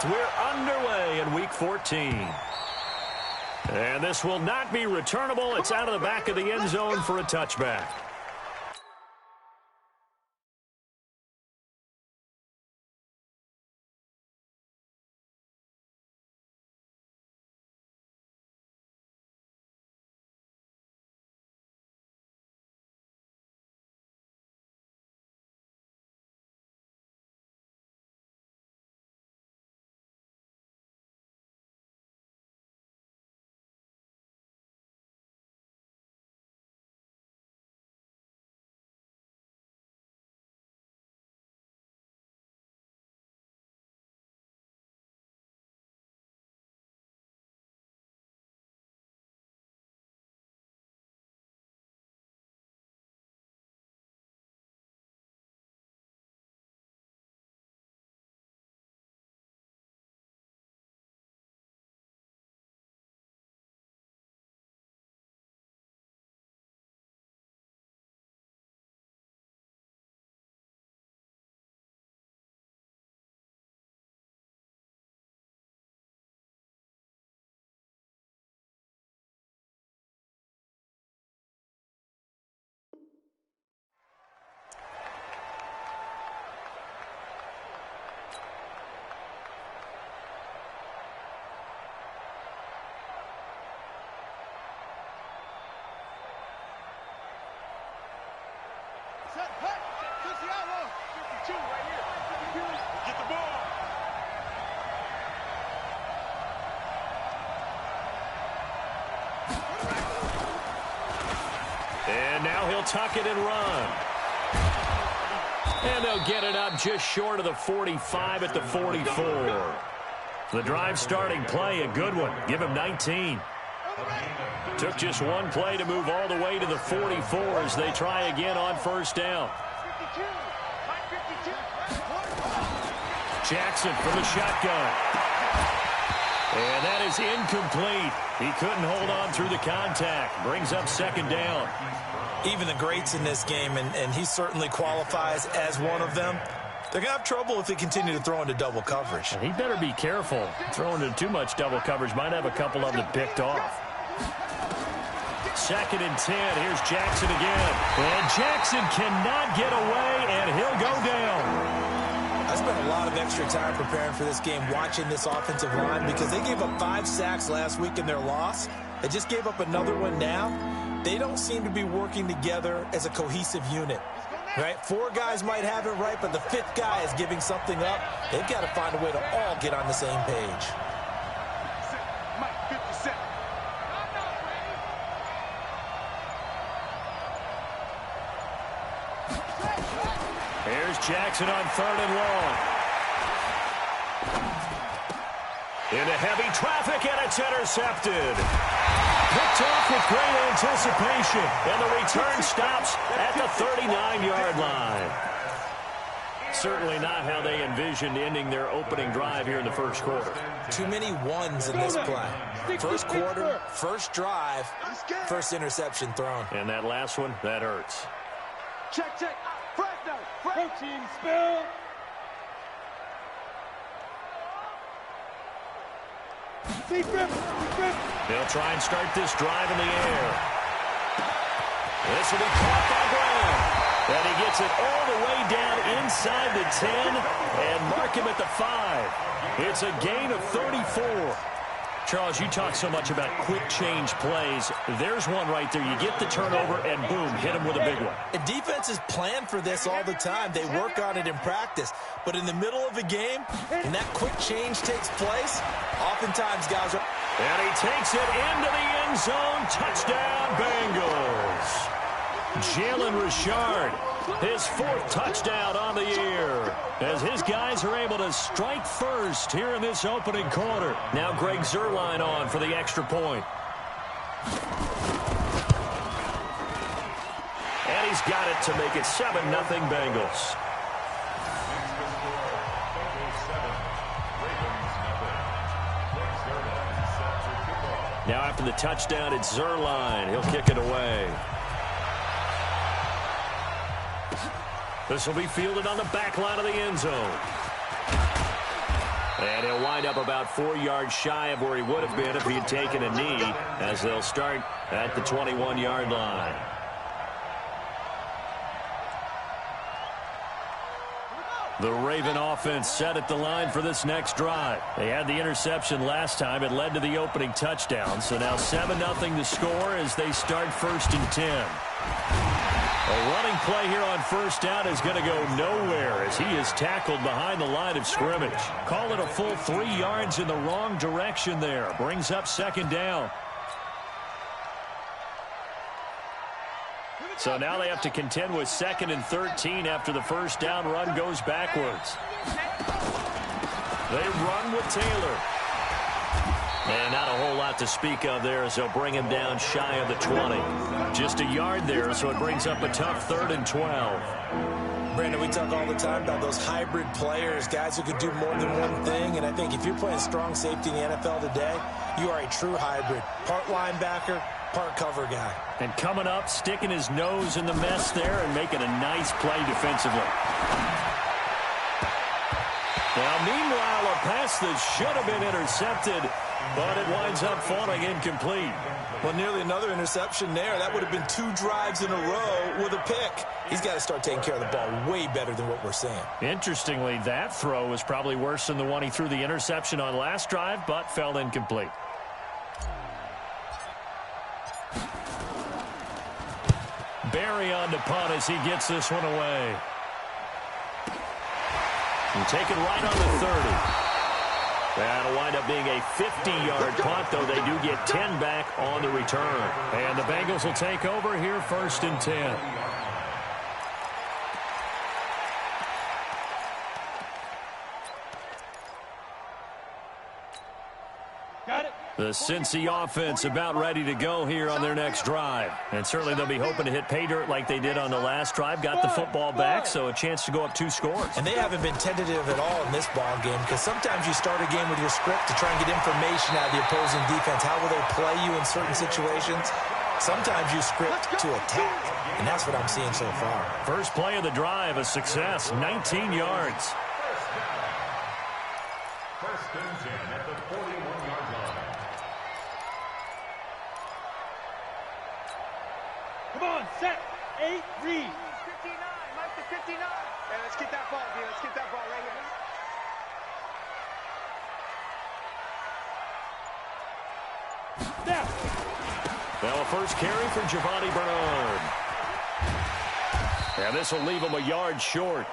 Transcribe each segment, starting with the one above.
left. We're underway in Week 14. And this will not be returnable. It's out of the back of the end zone for a touchback. Get the ball. And now he'll tuck it and run. And they'll get it up just short of the 45 at the 44. The drive starting play, a good one. Give him 19. Took just one play to move all the way to the 44 as they try again on first down. Jackson from the shotgun. And that is incomplete. He couldn't hold on through the contact. Brings up second down. Even the greats in this game, and he certainly qualifies as one of them, they're going to have trouble if they continue to throw into double coverage. And he better be careful. Throwing into too much double coverage might have a couple of them picked off. 2nd and 10. Here's Jackson again. And Jackson cannot get away, and he'll go down. I spent a lot of extra time preparing for this game, watching this offensive line, because they gave up 5 sacks last week in their loss. They just gave up another one now. They don't seem to be working together as a cohesive unit. Right? 4 guys might have it right, but the 5th guy is giving something up. They've got to find a way to all get on the same page. Here's Jackson on 3rd and long. Into heavy traffic, and it's intercepted. Picked off with great anticipation, and the return stops at the 39-yard line. Certainly not how they envisioned ending their opening drive here in the first quarter. Too many ones in this play. First quarter, first drive, first interception thrown. And that last one, that hurts. Check. Protein spill. They'll try and start this drive in the air. This will be caught by Brown. And he gets it all the way down inside the 10 and mark him at the 5. It's a gain of 34. Charles, you talk so much about quick change plays. There's one right there. You get the turnover, and boom, hit him with a big one. And defenses plan for this all the time. They work on it in practice. But in the middle of a game, when that quick change takes place, oftentimes guys are... And he takes it into the end zone. Touchdown, Bengals. Jalen Richard, his 4th touchdown on the year, as his guys are able to strike first here in this opening quarter. Now Greg Zuerlein on for the extra point. And he's got it to make it 7-0 Bengals. Now after the touchdown, it's Zuerlein. He'll kick it away. This will be fielded on the back line of the end zone. And he'll wind up about 4 yards shy of where he would have been if he had taken a knee, as they'll start at the 21-yard line. The Raven offense set at the line for this next drive. They had the interception last time. It led to the opening touchdown. So now 7-0 the score as they start 1st and 10. A running play here on 1st down is going to go nowhere as he is tackled behind the line of scrimmage. Call it a full 3 yards in the wrong direction there. Brings up 2nd down. So now they have to contend with 2nd and 13 after the 1st down run goes backwards. They run with Taylor. And not a whole lot to speak of there as they'll bring him down shy of the 20. Just a yard there, so it brings up a tough 3rd and 12. Brandon, we talk all the time about those hybrid players, guys who can do more than one thing. And I think if you're playing strong safety in the NFL today, you are a true hybrid. Part linebacker, part cover guy. And coming up, sticking his nose in the mess there and making a nice play defensively. Now, meanwhile, a pass that should have been intercepted, but it winds up falling incomplete. Well, nearly another interception there. That would have been 2 drives in a row with a pick. He's got to start taking care of the ball way better than what we're seeing. Interestingly, that throw was probably worse than the one he threw the interception on last drive, but fell incomplete. Barry on to punt as he gets this one away. And take it right on the 30. That'll wind up being a 50-yard punt, though they do get 10 back on the return. And the Bengals will take over here 1st and 10. Got it. The Cincy offense about ready to go here on their next drive. And certainly they'll be hoping to hit pay dirt like they did on the last drive. Got the football back, so a chance to go up 2 scores. And they haven't been tentative at all in this ball game, because sometimes you start a game with your script to try and get information out of the opposing defense. How will they play you in certain situations? Sometimes you script to attack, and that's what I'm seeing so far. First play of the drive, a success, 19 yards. First and 10 at the 41-yard line. Come on, set, 8, read. 59, Mike to 59. Hey, let's get that ball, dude. Let's get that ball right here. Snap. Well, a first carry for Giovanni Bernard. And this will leave him a yard short.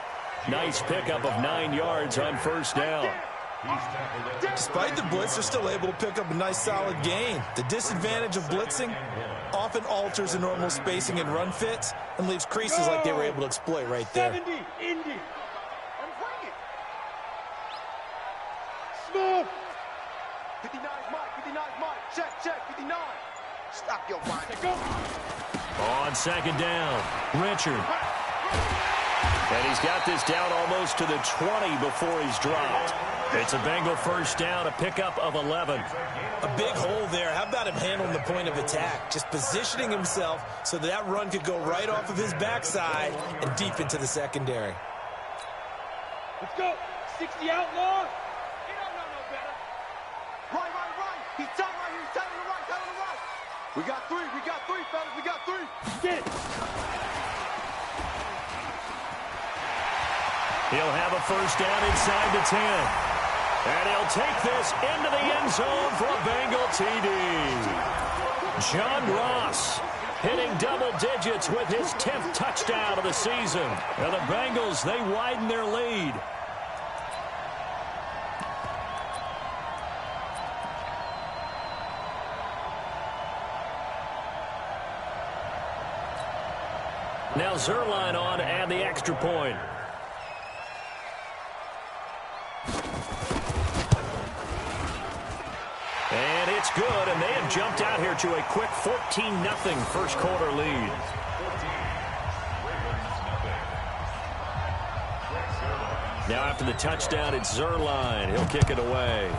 Nice pickup of 9 yards on 1st down. Despite the blitz, they're still able to pick up a nice solid gain. The disadvantage of blitzing often alters the normal spacing and run fits and leaves creases like they were able to exploit right there. 70, Indy. I'm playing it. Smooth. 59 is Mike, 59 is Mike. Check, 59. Stop your mind. Go. On 2nd down, Richard. And he's got this down almost to the 20 before he's dropped. It's a Bengal 1st down, a pickup of 11. A big hole there. How about him handling the point of attack? Just positioning himself so that run could go right off of his backside and deep into the secondary. Let's go. 60 outlaw. He don't know no better. Right. He's tight right here. He's tight on the right. Tight on the right. We got 3, fellas. We got 3. Get it. He'll have a 1st down inside the 10. And he'll take this into the end zone for a Bengal TD. John Ross hitting double digits with his 10th touchdown of the season. And the Bengals, they widen their lead. Now Zerline on and the extra point. And it's good, and they have jumped out here to a quick 14-0 first quarter lead. Now after the touchdown, it's Zerline. He'll kick it away.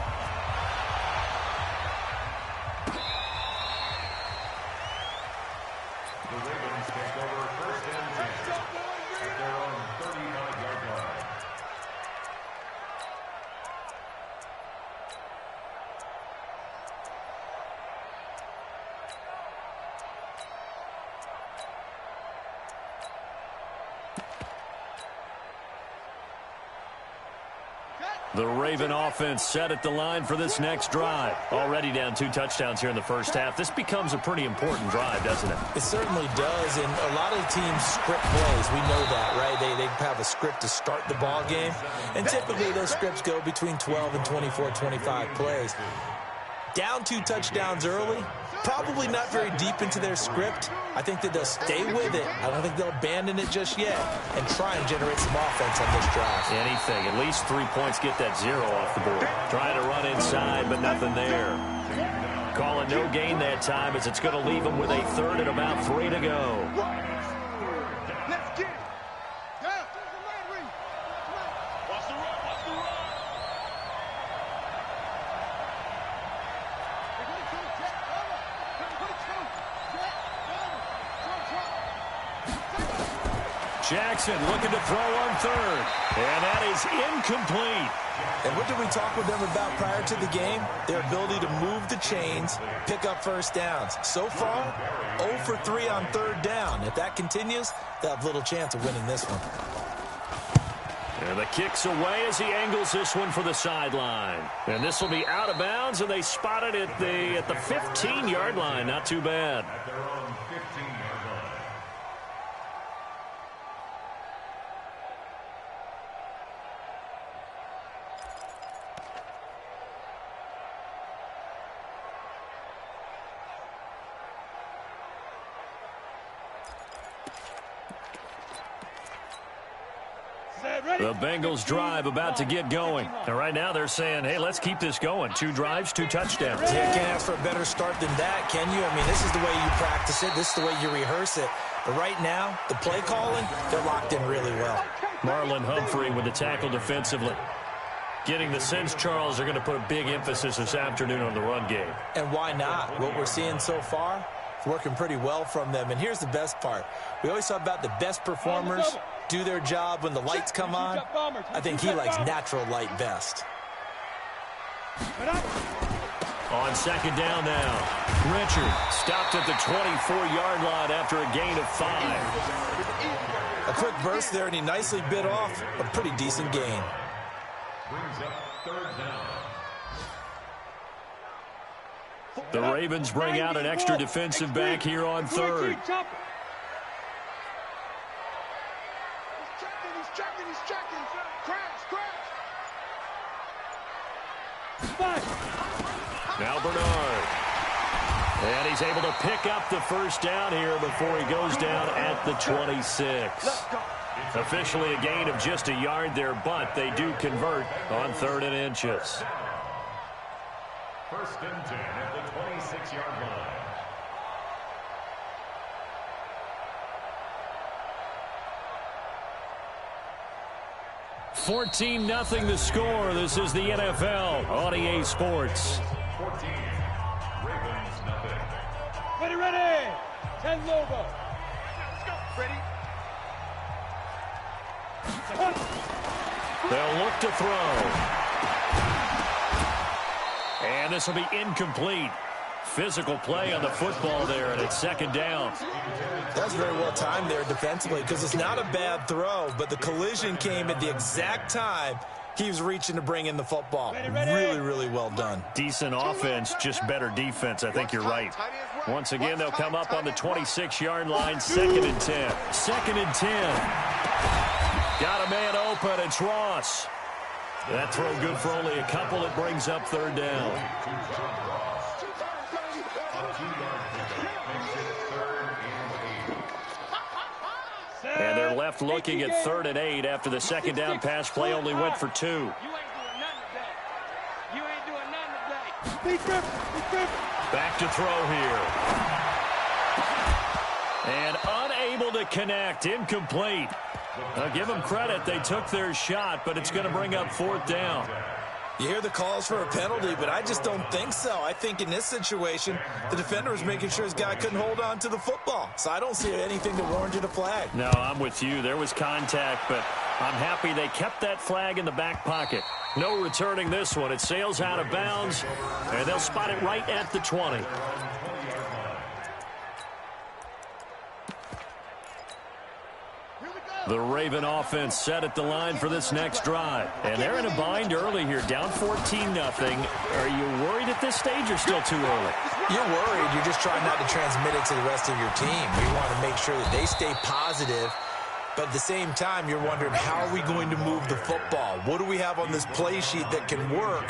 The Raven offense set at the line for this next drive. Already down 2 touchdowns here in the first half. This becomes a pretty important drive, doesn't it? It certainly does, and a lot of teams script plays. We know that, right? They have a script to start the ball game, and typically those scripts go between 12 and 24, 25 plays. Down 2 touchdowns early, probably not very deep into their script. I think that they'll stay with it. I don't think they'll abandon it just yet and try and generate some offense on this drive. Anything. At least 3 points get that 0 off the board. Trying to run inside, but nothing there. Calling no gain that time as it's going to leave them with a 3rd and about 3 to go. Let's get it. Yeah. Watch the run. Watch the run. Jackson looking to throw on 3rd. And that is incomplete. And what did we talk with them about prior to the game? Their ability to move the chains, pick up first downs. So far, 0 for 3 on 3rd down. If that continues, they'll have little chance of winning this one. And the kick's away as he angles this one for the sideline. And this will be out of bounds, and they spot it at the 15-yard line. Not too bad. The Bengals drive about to get going. And right now they're saying, hey, let's keep this going. 2 drives, 2 touchdowns. Yeah, can't ask for a better start than that, can you? I mean, this is the way you practice it. This is the way you rehearse it. But right now, the play calling, they're locked in really well. Marlon Humphrey with the tackle defensively. Getting the sense, Charles, they're going to put a big emphasis this afternoon on the run game. And why not? What we're seeing so far, it's working pretty well from them. And here's the best part. We always talk about the best performers do their job when the lights come on. I think he likes natural light best. On 2nd down now. Richard stopped at the 24-yard line after a gain of 5. A quick burst there, and he nicely bit off a pretty decent gain. The Ravens bring out an extra defensive back here on 3rd. He's checking. Crash. Now Bernard. And he's able to pick up the first down here before he goes down at the 26. Officially a gain of just a yard there, but they do convert on 3rd and inches. 1st and 10 at the 26-yard line. 14-0 the score. This is the NFL on EA Sports. 14. Ravens nothing. Ready. 10 logo. Let's go. Ready. They'll look to throw. And this will be incomplete. Physical play on the football there, and it's 2nd down. That's very well timed there defensively because it's not a bad throw, but the collision came at the exact time he was reaching to bring in the football. Really, really well done. Decent offense, just better defense. I think you're right. Once again, they'll come up on the 26-yard line, 2nd and 10. 2nd and 10. Got a man open. It's Ross. That throw good for only a couple. It brings up 3rd down. And they're left looking at 3rd and 8 after the 2nd down pass play only went for 2. You ain't doing nothing today. Back to throw here. And unable to connect. Incomplete. I'll give them credit. They took their shot, but it's going to bring up 4th down. You hear the calls for a penalty, but I just don't think so. I think in this situation, the defender was making sure his guy couldn't hold on to the football. So I don't see anything that warranted a flag. No, I'm with you. There was contact, but I'm happy they kept that flag in the back pocket. No returning this one. It sails out of bounds, and they'll spot it right at the 20. The Raven offense set at the line for this next drive. And they're in a bind early here, down 14-0. Are you worried at this stage or still too early? You're worried. You're just trying not to transmit it to the rest of your team. You want to make sure that they stay positive. But at the same time, you're wondering, how are we going to move the football? What do we have on this play sheet that can work?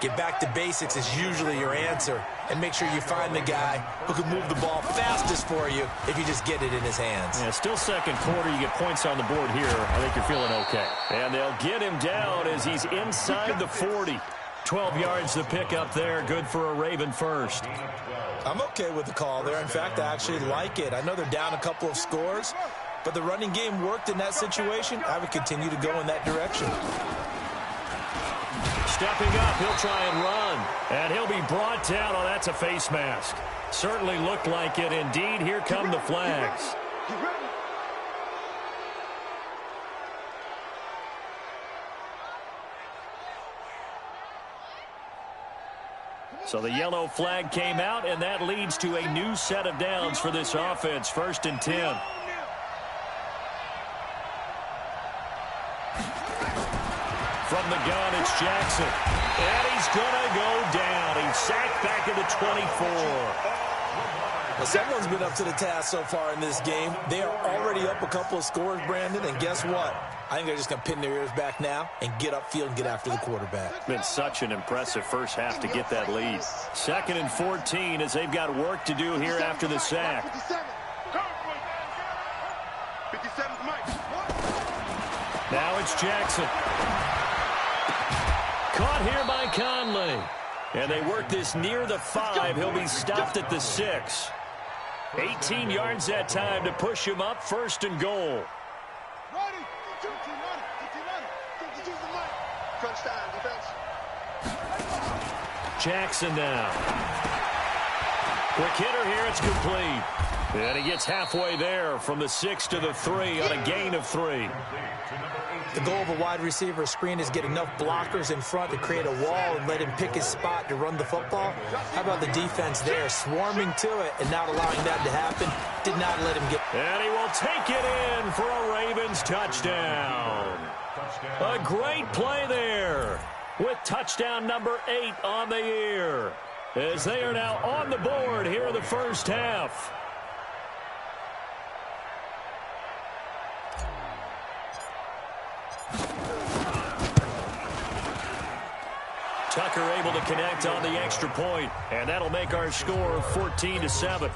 Get back to basics is usually your answer. And make sure you find the guy who can move the ball fastest for you if you just get it in his hands. Yeah, still second quarter. You get points on the board here. I think you're feeling okay. And they'll get him down as he's inside the 40. 12 yards to pick up there. Good for a Raven first. I'm okay with the call there. In fact, I actually like it. I know they're down a couple of scores, but the running game worked in that situation. I would continue to go in that direction. Stepping up, he'll try and run. And he'll be brought down. Oh, that's a face mask. Certainly looked like it. Indeed, here come the flags. So the yellow flag came out, and that leads to a new set of downs for this offense. 1st and 10. From the gun, it's Jackson. And he's going to go down. He's sacked back at the 24. Well, someone's been up to the task so far in this game. They are already up a couple of scores, Brandon, and guess what? I think they're just going to pin their ears back now and get upfield and get after the quarterback. Been such an impressive first half to get that lead. 2nd and 14 as they've got work to do here after the sack. 57, Mike. Now it's Jackson. Caught here by Conley. And they work this near the 5. He'll be stopped at the 6. 18 yards that time to push him up. 1st and goal. Jackson now. Quick hitter here. It's complete. And he gets halfway there from the 6 to the 3 on a gain of 3. The goal of a wide receiver screen is get enough blockers in front to create a wall and let him pick his spot to run the football. How about the defense there, swarming to it and not allowing that to happen? Did not let him get. And he will take it in for a Ravens touchdown. A great play there with touchdown number 8 on the year as they are now on the board here in the first half. Tucker able to connect on the extra point, and that'll make our score 14-7.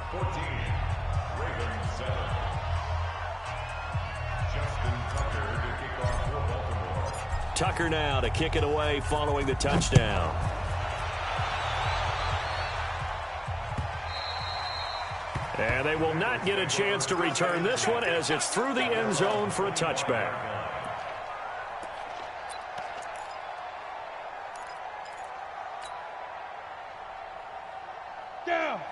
Tucker now to kick it away following the touchdown. And they will not get a chance to return this one as it's through the end zone for a touchback.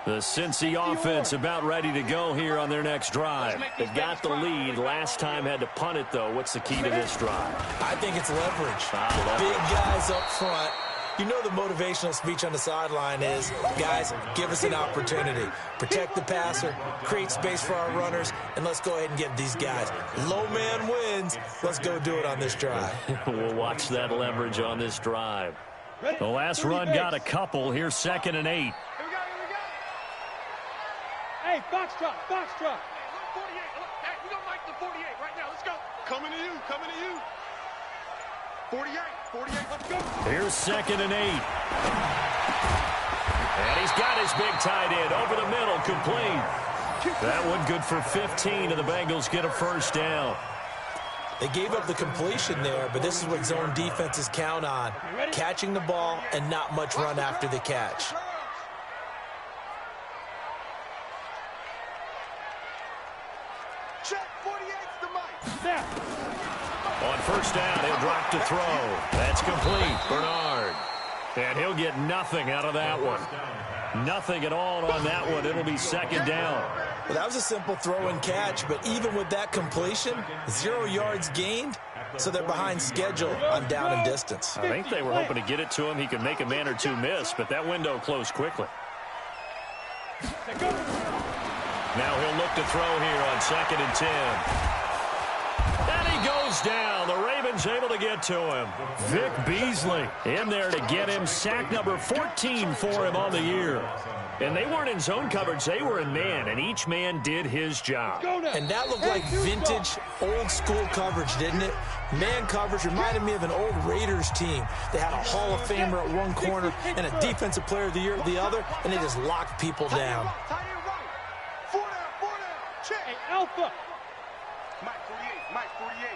The Cincy offense about ready to go here on their next drive. They've got the lead. Last time had to punt it, though. What's the key to this drive? I think it's leverage. Big guys up front. You know the motivational speech on the sideline is, guys, give us an opportunity. Protect the passer, create space for our runners, and let's go ahead and get these guys. Low man wins. Let's go do it on this drive. We'll watch that leverage on this drive. The last run got a couple. Here's 2nd and 8. Hey, box truck, box truck. Hey, look, 48. Look, hey, we don't like the 48 right now. Let's go. Coming to you, coming to you. 48, 48, let's go. Here's 2nd and 8. And he's got his big tight end over the middle, complete. That one good for 15, and the Bengals get a first down. They gave up the completion there, but this is what zone defenses count on. Catching the ball and not much run after the catch. On first down, he'll drop to throw. That's complete. Bernard. And he'll get nothing out of that one. Nothing at all on that one. It'll be 2nd down. Well, that was a simple throw and catch, but even with that completion, 0 yards gained, so they're behind schedule on down and distance. I think they were hoping to get it to him. He could make a man or two miss, but that window closed quickly. Now he'll look to throw here on 2nd and 10. goes down. The Ravens able to get to him. Vic Beasley in there to get him. Sack number 14 for him on the year. And they weren't in zone coverage. They were in man, and each man did his job. And that looked like vintage, old-school coverage, didn't it? Man coverage reminded me of an old Raiders team. They had a Hall of Famer at one corner and a Defensive Player of the Year at the other, and they just locked people down. Four down. Check. Hey, Alpha. Mike 48.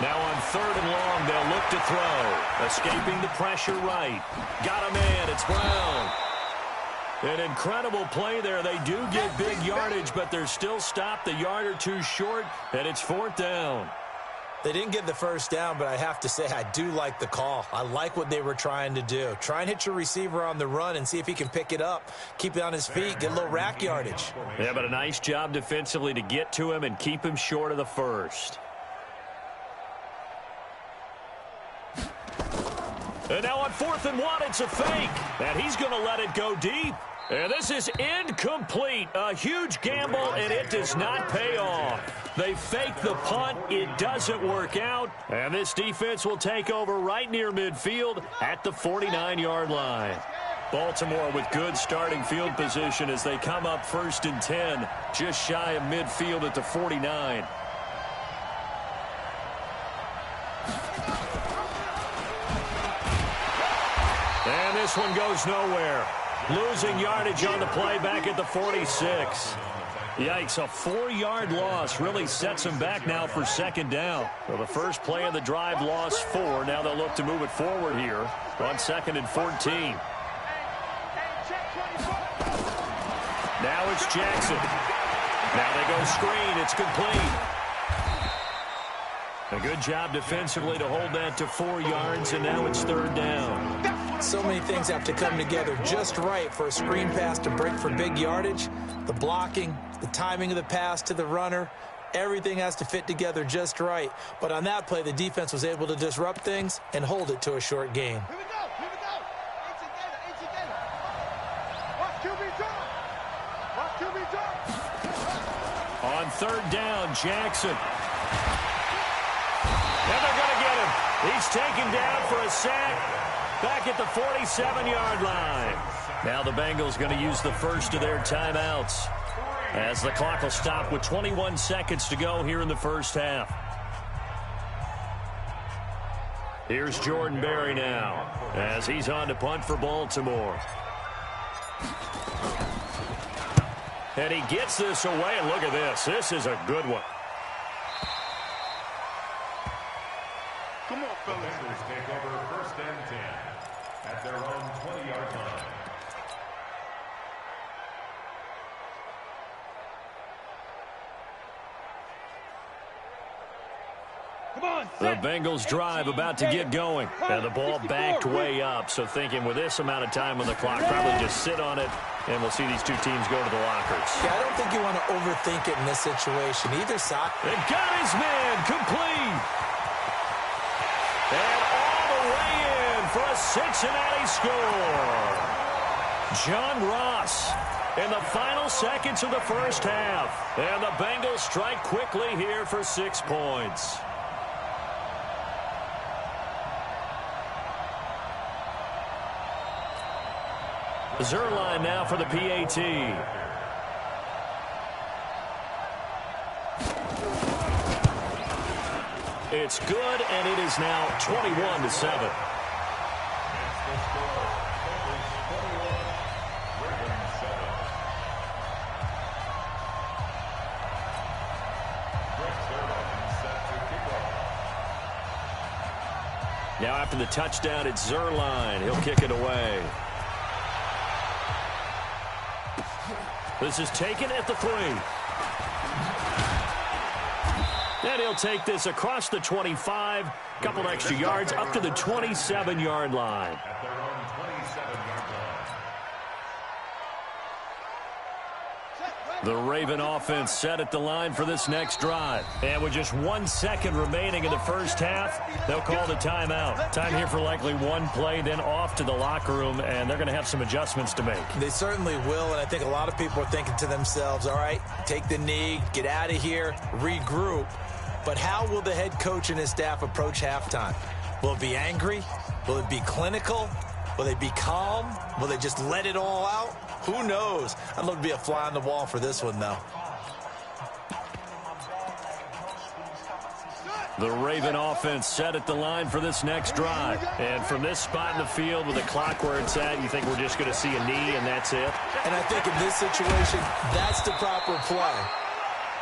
Now on 3rd and long, they'll look to throw. Escaping the pressure right. Got a man. It's Brown. An incredible play there. They do get big yardage, but they're still stopped a yard or two short, and it's 4th down. They didn't get the first down, but I have to say I do like the call. I like what they were trying to do. Try and hit your receiver on the run and see if he can pick it up. Keep it on his feet, get a little rack yardage. Yeah, but a nice job defensively to get to him and keep him short of the first. And now on 4th and 1, it's a fake. And he's going to let it go deep. And this is incomplete. A huge gamble, and it does not pay off. They fake the punt. It doesn't work out. And this defense will take over right near midfield at the 49-yard line. Baltimore with good starting field position as they come up 1st and 10, just shy of midfield at the 49. And this one goes nowhere. Losing yardage on the play back at the 46. Yikes, a 4-yard loss really sets them back now for 2nd down. Well, the first play of the drive lost 4. Now they'll look to move it forward here on 2nd and 14. Now it's Jackson. Now they go screen. It's complete. A good job defensively to hold that to 4 yards, and now it's 3rd down. So many things have to come together just right for a screen pass to break for big yardage. The blocking, the timing of the pass to the runner, everything has to fit together just right. But on that play, the defense was able to disrupt things and hold it to a short game. Here we go. Watch QB drop. On 3rd down, Jackson. And they're going to get him. He's taken down for a sack. Back at the 47-yard line. Now the Bengals going to use the first of their timeouts as the clock will stop with 21 seconds to go here in the first half. Here's Jordan Berry now as he's on to punt for Baltimore. And he gets this away, and look at this. This is a good one. Come on, fellas. Bengals take over 1st and 10 at their own 20-yard line. Come on, The Bengals drive about to get going. And the ball backed way up, so thinking with this amount of time on the clock, probably just sit on it, and we'll see these two teams go to the lockers. Yeah, I don't think you want to overthink it in this situation. Either side. And got his man complete. And all the way in for a Cincinnati score. John Ross in the final seconds of the first half. And the Bengals strike quickly here for 6 points. Zerline now for the PAT. It's good, and it is now 21-7. Now after the touchdown, it's Zerline. He'll kick it away. This is taken at the 3. And he'll take this across the 25, couple extra yards, up to the 27-yard line. At their own 27-yard line. The Raven offense set at the line for this next drive. And with just 1 second remaining in the first half, they'll call the timeout. Time here for likely one play, then off to the locker room, and they're going to have some adjustments to make. They certainly will, and I think a lot of people are thinking to themselves, all right, take the knee, get out of here, regroup. But how will the head coach and his staff approach halftime? Will it be angry? Will it be clinical? Will they be calm? Will they just let it all out? Who knows? I'd love to be a fly on the wall for this one, though. The Raven offense set at the line for this next drive. And from this spot in the field with the clock where it's at, you think we're just going to see a knee and that's it? And I think in this situation, that's the proper play.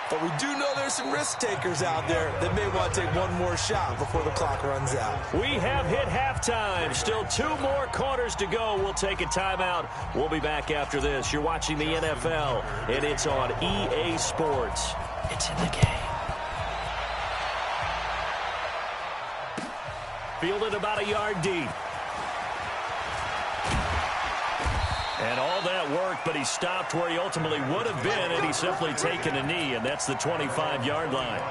But we do know there's some risk takers out there that may want to take one more shot before the clock runs out. We have hit halftime. Still 2 more quarters to go. We'll take a timeout. We'll be back after this. You're watching the NFL, and it's on EA Sports. It's in the game. Fielded about a yard deep. And all that work, but he stopped where he ultimately would have been, and he's simply taken a knee, and that's the 25-yard line.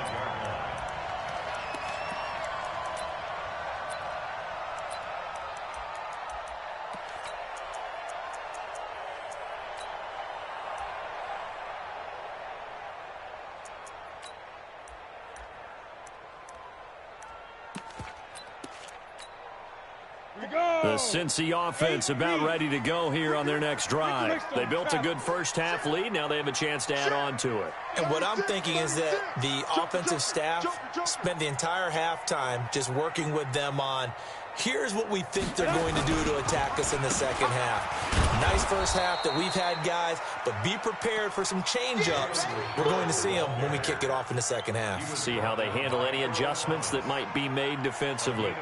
The Cincy offense about ready to go here on their next drive. They built a good first-half lead. Now they have a chance to add on to it. And what I'm thinking is that the offensive staff spent the entire halftime just working with them on, here's what we think they're going to do to attack us in the second half. Nice first half that we've had, guys, but be prepared for some change-ups. We're going to see them when we kick it off in the second half. See how they handle any adjustments that might be made defensively.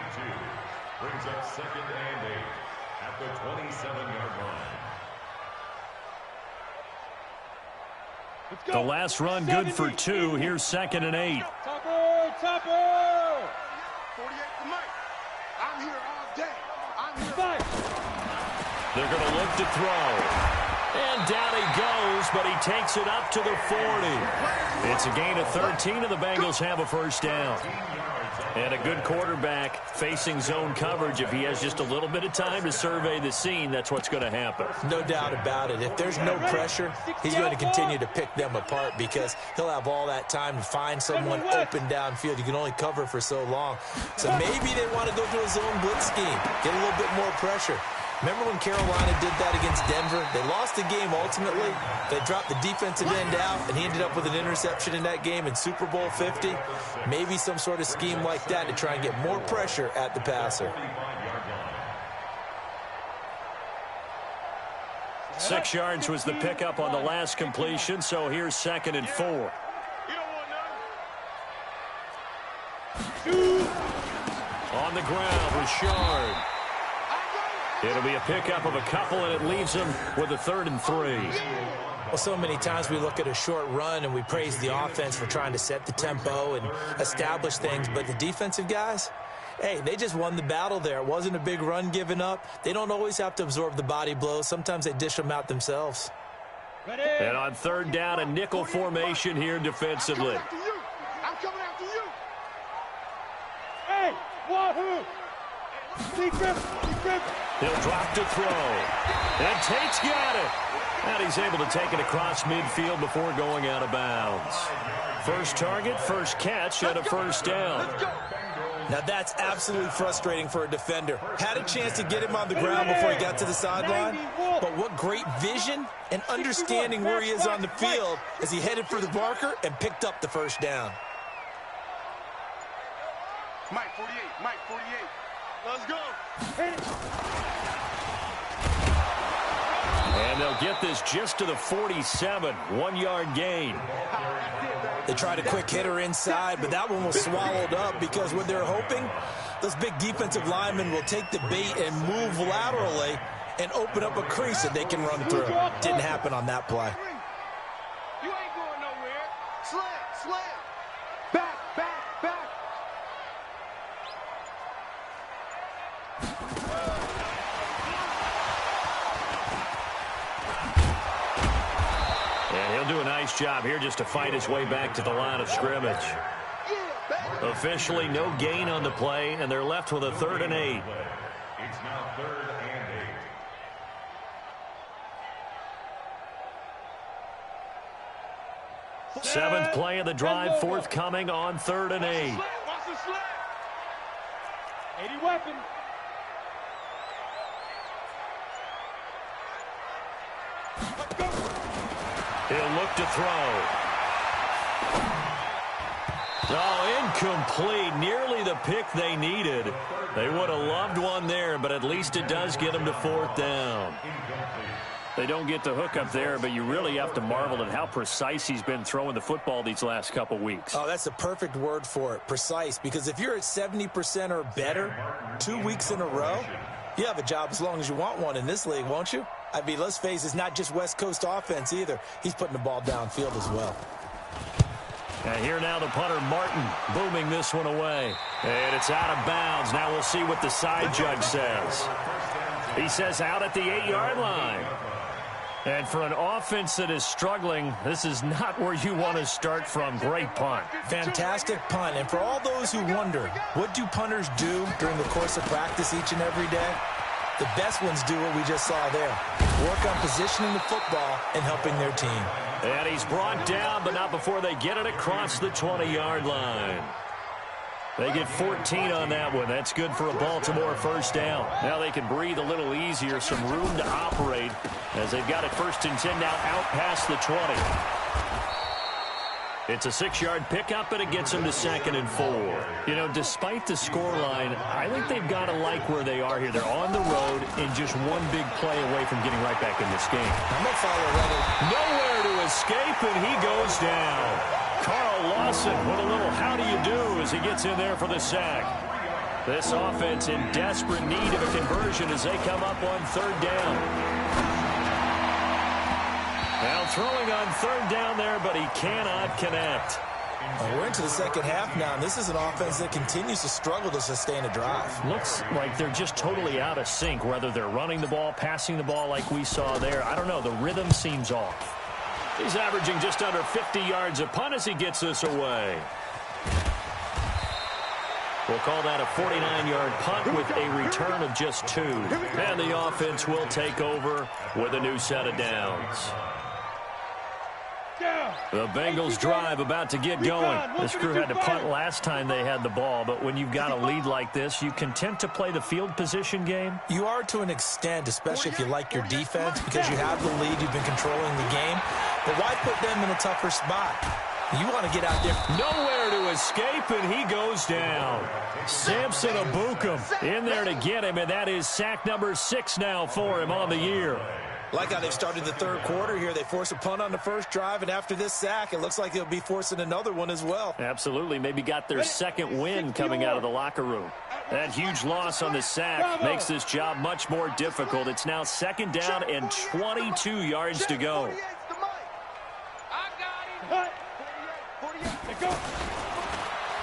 Brings up 2nd and 8 at the 27-yard line. The last run good for 2. Here's 2nd and 8. Topper! 48 to Mike. I'm here all day. I'm here. They're going to look to throw. And down he goes, but he takes it up to the 40. It's a gain of 13, and the Bengals have a first down. And a good quarterback facing zone coverage. If he has just a little bit of time to survey the scene, that's what's going to happen. No doubt about it. If there's no pressure, he's going to continue to pick them apart because he'll have all that time to find someone open downfield. You can only cover for so long. So maybe they want to go to a zone blitz scheme, get a little bit more pressure. Remember when Carolina did that against Denver? They lost the game ultimately. They dropped the defensive end out, and he ended up with an interception in that game in Super Bowl 50. Maybe some sort of scheme like that to try and get more pressure at the passer. 6 yards was the pickup on the last completion, so here's 2nd and 4. On the ground, Richard. It'll be a pickup of a couple, and it leaves him with a 3rd and 3. Well, so many times we look at a short run and we praise the offense for trying to set the tempo and establish things, but the defensive guys, hey, they just won the battle there. It wasn't a big run given up. They don't always have to absorb the body blows. Sometimes they dish them out themselves. And on 3rd down, a nickel formation here defensively. I'm coming after you. Hey, wahoo! He'll drop to throw. And Tate's got it. And he's able to take it across midfield before going out of bounds. First target, first catch, and a first down. Now that's absolutely frustrating for a defender. Had a chance to get him on the ground before he got to the sideline, but what great vision and understanding where he is on the field as he headed for the marker and picked up the first down. Mike 48, Mike 48. Let's go. And they'll get this just to the 47, 1-yard gain. They tried a quick hitter inside, but that one was swallowed up because what they're hoping, those big defensive linemen will take the bait and move laterally and open up a crease that they can run through. Didn't happen on that play. You ain't going nowhere. Slam. Back. And he'll He'll do a nice job here just to fight his way back to the line of scrimmage. Officially no gain on the play, and they're left with a 3rd and 8. It's now 3rd and 8. 7th play of the drive, forthcoming on 3rd and 8. Watch the slant. 80 weapon. Let's go. He'll look to throw. Oh, incomplete. Nearly the pick they needed. They would have loved one there, but at least it does get them to 4th down. They don't get the hook up there, but you really have to marvel at how precise he's been throwing the football these last couple weeks. Oh, that's the perfect word for it, precise, because if you're at 70% or better 2 weeks in a row, you have a job as long as you want one in this league, won't you? I mean, let's face it, it's not just West Coast offense either. He's putting the ball downfield as well. And here now the punter, Martin, booming this one away. And it's out of bounds. Now we'll see what the side judge says. He says out at the 8-yard line. And for an offense that is struggling, this is not where you want to start from. Great punt. Fantastic punt. And for all those who wonder, what do punters do during the course of practice each and every day? The best ones do what we just saw there. Work on positioning the football and helping their team. And he's brought down, but not before they get it across the 20-yard line. They get 14 on that one. That's good for a Baltimore 1st down. Now they can breathe a little easier, some room to operate as they've got it 1st and 10 now out past the 20. It's a 6-yard pickup, and it gets them to 2nd and 4. You know, despite the scoreline, I think they've got to like where they are here. They're on the road and just one big play away from getting right back in this game. I'm going to follow Reddit. Nowhere to escape, and he goes down. Carl Lawson with a little how do you do as he gets in there for the sack. This offense in desperate need of a conversion as they come up on 3rd down. Now throwing on 3rd down there, but he cannot connect. We're into the second half now, and this is an offense that continues to struggle to sustain a drive. Looks like they're just totally out of sync, whether they're running the ball, passing the ball like we saw there. I don't know. The rhythm seems off. He's averaging just under 50 yards a punt as he gets this away. We'll call that a 49-yard punt with a return of just 2. And the offense will take over with a new set of downs. The Bengals drive about to get going. This crew had to punt last time they had the ball, but when you've got a lead like this, you content to play the field position game? You are to an extent, especially if you like your defense, because you have the lead, you've been controlling the game. But why put them in a tougher spot? You want to get out there. Nowhere to escape, and he goes down. Samson Abukum in there to get him, and that is sack number 6 now for him on the year. Like how they've started the 3rd quarter here. They force a punt on the 1st drive, and after this sack, it looks like they'll be forcing another one as well. Absolutely. Maybe got their 2nd win coming out of the locker room. That huge loss on the sack makes this job much more difficult. It's now 2nd down and 22 yards to go.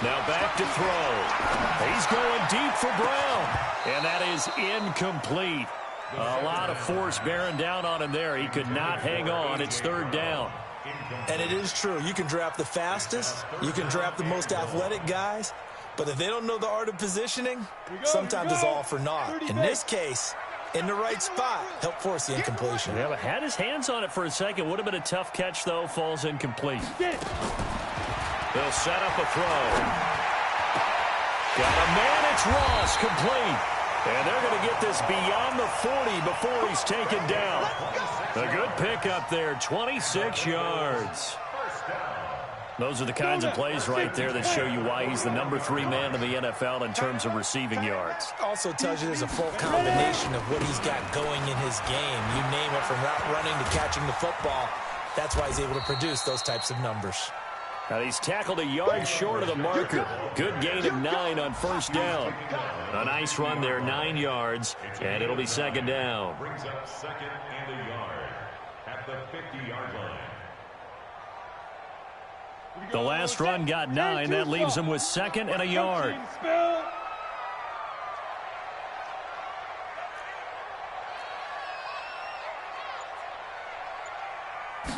Now back to throw. He's going deep for Brown, and that is incomplete. A lot of force bearing down on him there. He could not hang on. It's 3rd down. And it is true. You can draft the fastest. You can draft the most athletic guys. But if they don't know the art of positioning, sometimes it's all for naught. In this case, in the right spot, help force the incompletion. Yeah, but had his hands on it for a second. Would have been a tough catch, though. Falls incomplete. They'll set up a throw. Got a man. It's Ross. Complete. And they're going to get this beyond the 40 before he's taken down. A good pickup there, 26 yards. Those are the kinds of plays right there that show you why he's the number 3 man in the NFL in terms of receiving yards. Also tells you there's a full combination of what he's got going in his game. You name it, from route running to catching the football. That's why he's able to produce those types of numbers. Now he's tackled a yard short of the marker. Good gain of 9 on 1st down. A nice run there, 9 yards, and it'll be 2nd down. Brings up 2nd and a yard at the 50-yard line. The last run got 9. That leaves him with 2nd and a yard.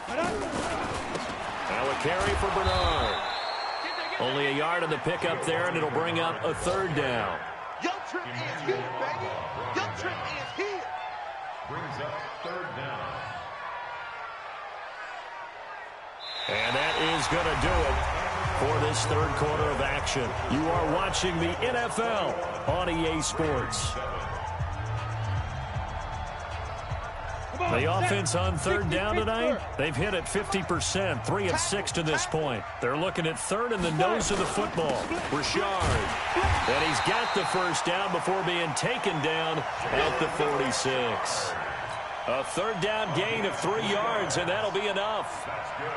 Now a carry for Bernard. Only a yard on the pickup there, and it'll bring up a third down. Your trip is here, baby. Your trip is here. Brings up third down. And that is going to do it for this third quarter of action. You are watching the NFL on EA Sports. The offense on third down tonight, they've hit it 50%, 3 of 6 to this point. They're looking at third in the nose of the football. Richard. And he's got the first down before being taken down at the 46. A third down gain of 3 yards, and that'll be enough.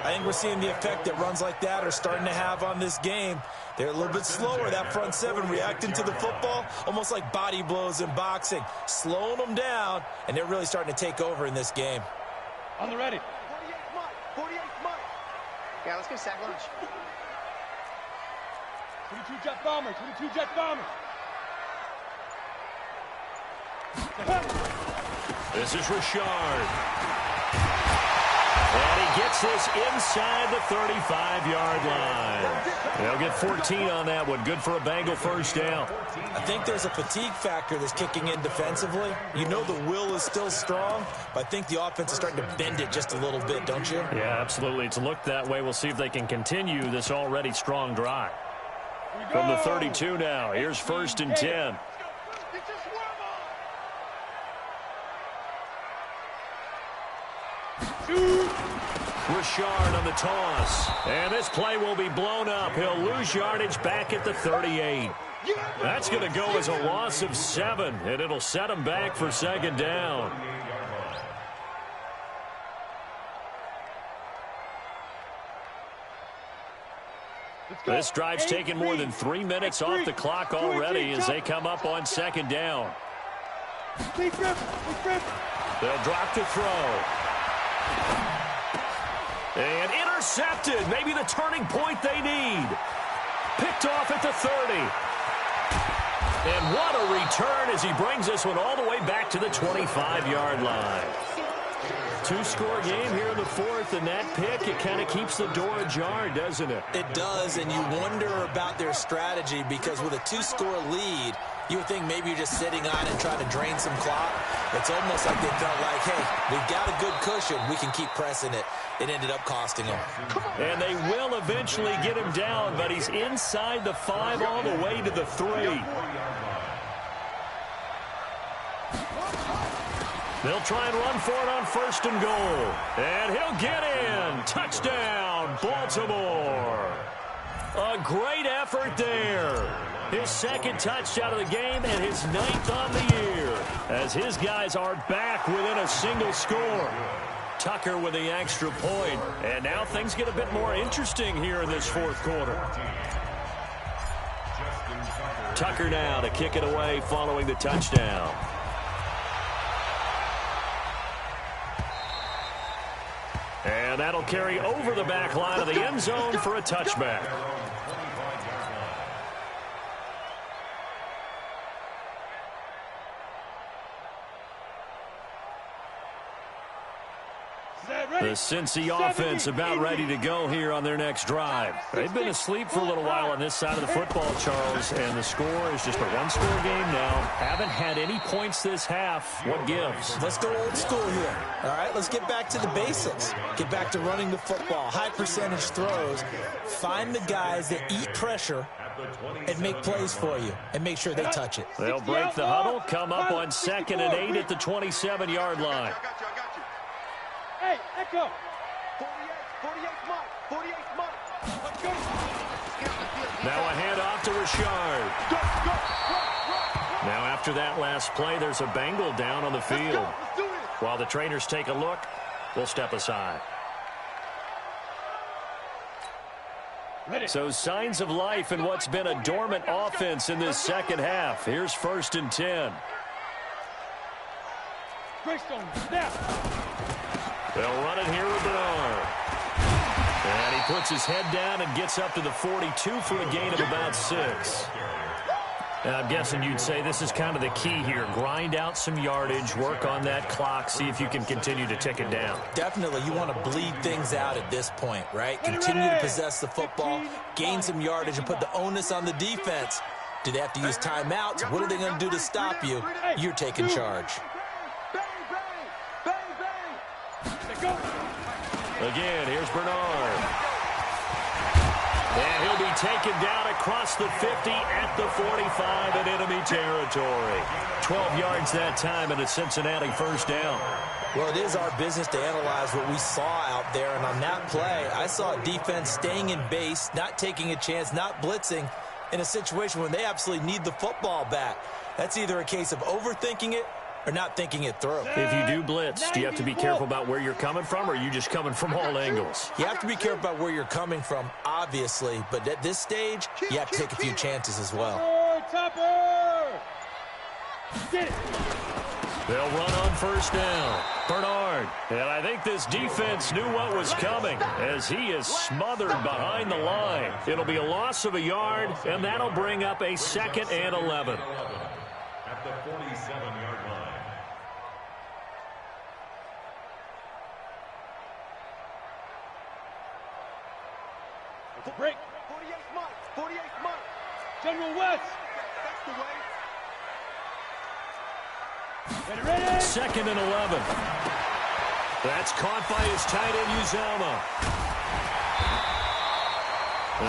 I think we're seeing the effect that runs like that are starting to have on this game. They're a little bit slower, that front seven, reacting to the football, almost like body blows in boxing, slowing them down, and they're really starting to take over in this game. On the ready. 48 Mike. Yeah, let's go sack lunch. 22 Jet Bomber, 22 Jet Bomber. This is Richard. And he gets this inside the 35-yard line. They'll get 14 on that one. Good for a Bengal first down. I think there's a fatigue factor that's kicking in defensively. You know the will is still strong, but I think the offense is starting to bend it just a little bit, don't you? Yeah, absolutely. It's looked that way. We'll see if they can continue this already strong drive. From the 32 now, here's 1st and 10. Richard on the toss. And this play will be blown up. He'll lose yardage back at the 38. That's going to go as a loss of 7, and it'll set him back for 2nd down. This drive's taken more than 3 minutes off the clock already as they come up on 2nd down. They'll drop to throw. And intercepted. Maybe the turning point they need. Picked off at the 30. And what a return as he brings this one all the way back to the 25-yard line. 2-score game here in the 4th, and that pick, it kind of keeps the door ajar, doesn't it? It does, and you wonder about their strategy because with a 2-score lead, you would think maybe you're just sitting on it and trying to drain some clock. It's almost like they felt like, hey, we've got a good cushion. We can keep pressing it. It ended up costing them. And they will eventually get him down, but he's inside the 5 all the way to the 3. They'll try and run for it on 1st and goal. And he'll get in. Touchdown, Baltimore. A great effort there. His 2nd touchdown of the game and his 9th on the year. As his guys are back within a single score. Tucker with the extra point. And now things get a bit more interesting here in this 4th quarter. Tucker now to kick it away following the touchdown. And that'll carry over the back line of the end zone for a touchback. The Cincy offense about ready to go here on their next drive. They've been asleep for a little while on this side of the football, Charles, and the score is just a 1-score game now. Haven't had any points this half. What gives? Let's go old school here. All right, let's get back to the basics. Get back to running the football, high percentage throws. Find the guys that eat pressure and make plays for you and make sure they touch it. They'll break the huddle, come up on 2nd and 8 at the 27-yard line. Hey, Echo. 48 Mike. 48 Mike. Let's go. Now a handoff to Richard. Now after that last play, there's a Bengal down on the field. While the trainers take a look, we'll step aside. So signs of life in what's been a dormant offense in this 2nd half. Here's 1st and 10. Greystone, snap. They'll run it here with Bernard. And he puts his head down and gets up to the 42 for a gain of about 6. I'm guessing you'd say this is kind of the key here. Grind out some yardage, work on that clock, see if you can continue to tick it down. Definitely, you want to bleed things out at this point, right? Continue to possess the football, gain some yardage, and put the onus on the defense. Do they have to use timeouts? What are they going to do to stop you? You're taking charge. Again, here's Bernard. And he'll be taken down across the 50 at the 45 in enemy territory. 12 yards that time and a Cincinnati first down. Well, it is our business to analyze what we saw out there. And on that play, I saw a defense staying in base, not taking a chance, not blitzing in a situation when they absolutely need the football back. That's either a case of overthinking it or not thinking it through. If you do blitz, do you have to be careful about where you're coming from, or are you just coming from all angles? You have to be careful about where you're coming from, obviously, but at this stage, you have to take a few chances as well. They'll run on first down. Bernard. And I think this defense knew what was coming as he is smothered behind the line. It'll be a loss of a yard, and that'll bring up a 2nd and 11. At the 47-yard line. Break. 48th month. 48th month. General West. That's the way. Ready. 2nd and 11. That's caught by his tight end, Uzama.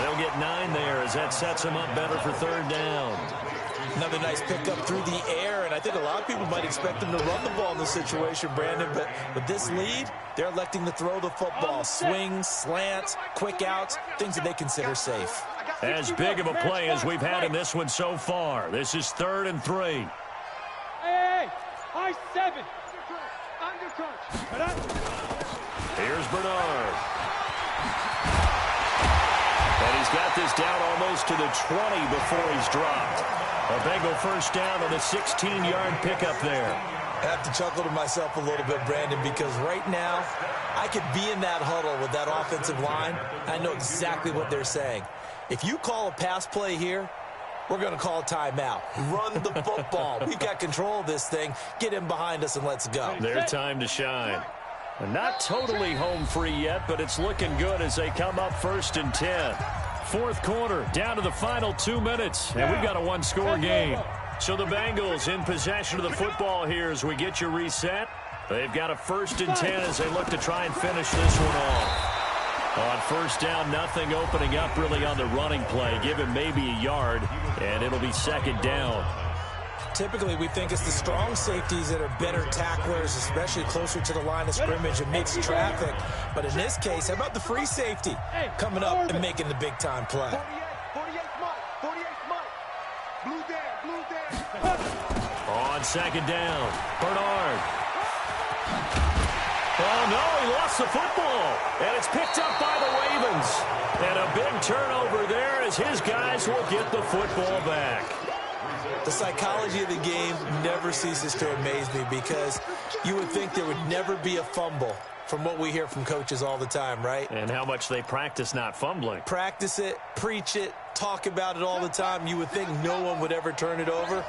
They'll get 9 there as that sets him up better for 3rd down. Another nice pickup through the air, and I think a lot of people might expect them to run the ball in this situation, Brandon, but with this lead, they're electing to throw the football. Swings, slants, quick outs, things that they consider safe. As big of a play as we've had in this one so far. This is 3rd and 3. Hey, high 7. Undercount. Here's Bernard. And he's got this down almost to the 20 before he's dropped. A Bengal first down on a 16-yard pickup there. I have to chuckle to myself a little bit, Brandon, because right now I could be in that huddle with that offensive line. I know exactly what they're saying. If you call a pass play here, we're going to call a timeout. Run the football. We've got control of this thing. Get in behind us and let's go. Their time to shine. Not totally home free yet, but it's looking good as they come up 1st and 10. 4th quarter, down to the final 2 minutes, and we've got a one-score game. So the Bengals in possession of the football here as we get you reset. They've got a 1st and 10 as they look to try and finish this one off. On 1st down, nothing opening up really on the running play. Give him maybe a yard, and it'll be 2nd down. Typically, we think it's the strong safeties that are better tacklers, especially closer to the line of scrimmage amidst traffic. But in this case, how about the free safety coming up and making the big-time play? 48th month. 48th month. Blue down. On 2nd down, Bernard. Oh, no, he lost the football. And it's picked up by the Ravens. And a big turnover there as his guys will get the football back. The psychology of the game never ceases to amaze me because you would think there would never be a fumble from what we hear from coaches all the time, right? And how much they practice not fumbling. Practice it, preach it, talk about it all the time. You would think no one would ever turn it over.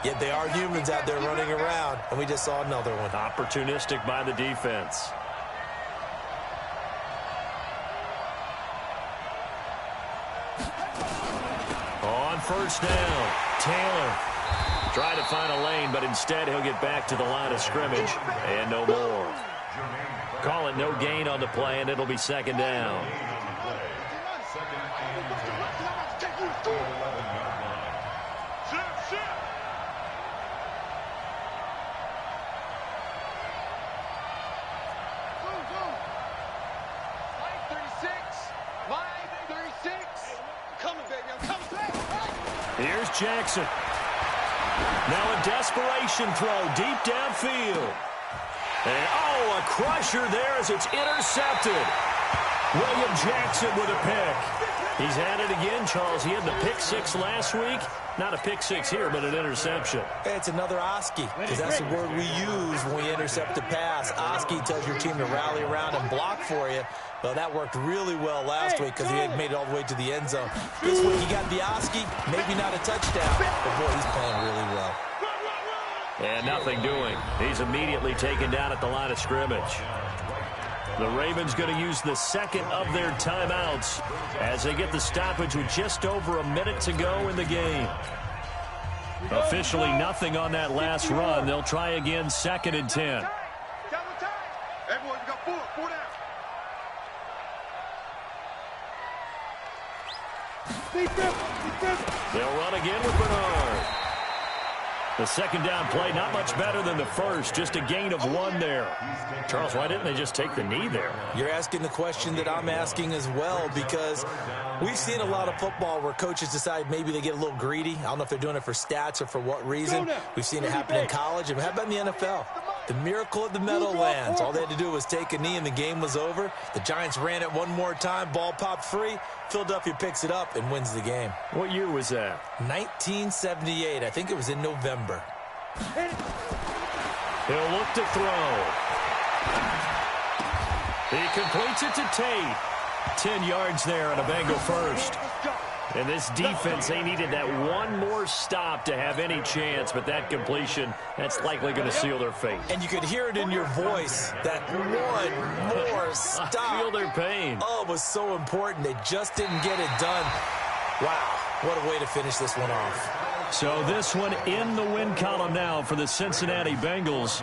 Yet they are humans out there running around, and we just saw another one. Opportunistic by the defense. On 1st down, Taylor tried to find a lane, but instead he'll get back to the line of scrimmage and no more. Call it no gain on the play, and it'll be 2nd down. Here's Jackson. Now a desperation throw deep downfield. And, a crusher there as it's intercepted. William Jackson with a pick. He's at it again, Charles. He had the pick six last week. Not a pick six here, but an interception. It's another Oski, because that's the word we use when we intercept a pass. Oski tells your team to rally around and block for you. Well, that worked really well last week because he had made it all the way to the end zone. This week he got the Oski, maybe not a touchdown, but boy, he's playing really well. And nothing doing. He's immediately taken down at the line of scrimmage. The Ravens going to use the second of their timeouts as they get the stoppage with just over a minute to go in the game. Officially nothing on that last run. They'll try again 2nd and 10. Hey, boys, we got four down. They'll run again with Bernard. The second down play, not much better than the first. Just a gain of 1 there. Charles, why didn't they just take the knee there? You're asking the question that I'm asking as well, because we've seen a lot of football where coaches decide maybe they get a little greedy. I don't know if they're doing it for stats or for what reason. We've seen it happen in college. And how about in the NFL? The miracle of the Meadowlands. All they had to do was take a knee and the game was over. The Giants ran it one more time. Ball popped free. Philadelphia picks it up and wins the game. What year was that? 1978. I think it was in November. He'll look to throw. He completes it to Tate. 10 yards there on a Bengal first. And this defense, they needed that one more stop to have any chance, but that completion, that's likely going to seal their fate. And you could hear it in your voice, that one more stop. I feel their pain. Oh, it was so important. They just didn't get it done. Wow, what a way to finish this one off. So this one in the win column now for the Cincinnati Bengals.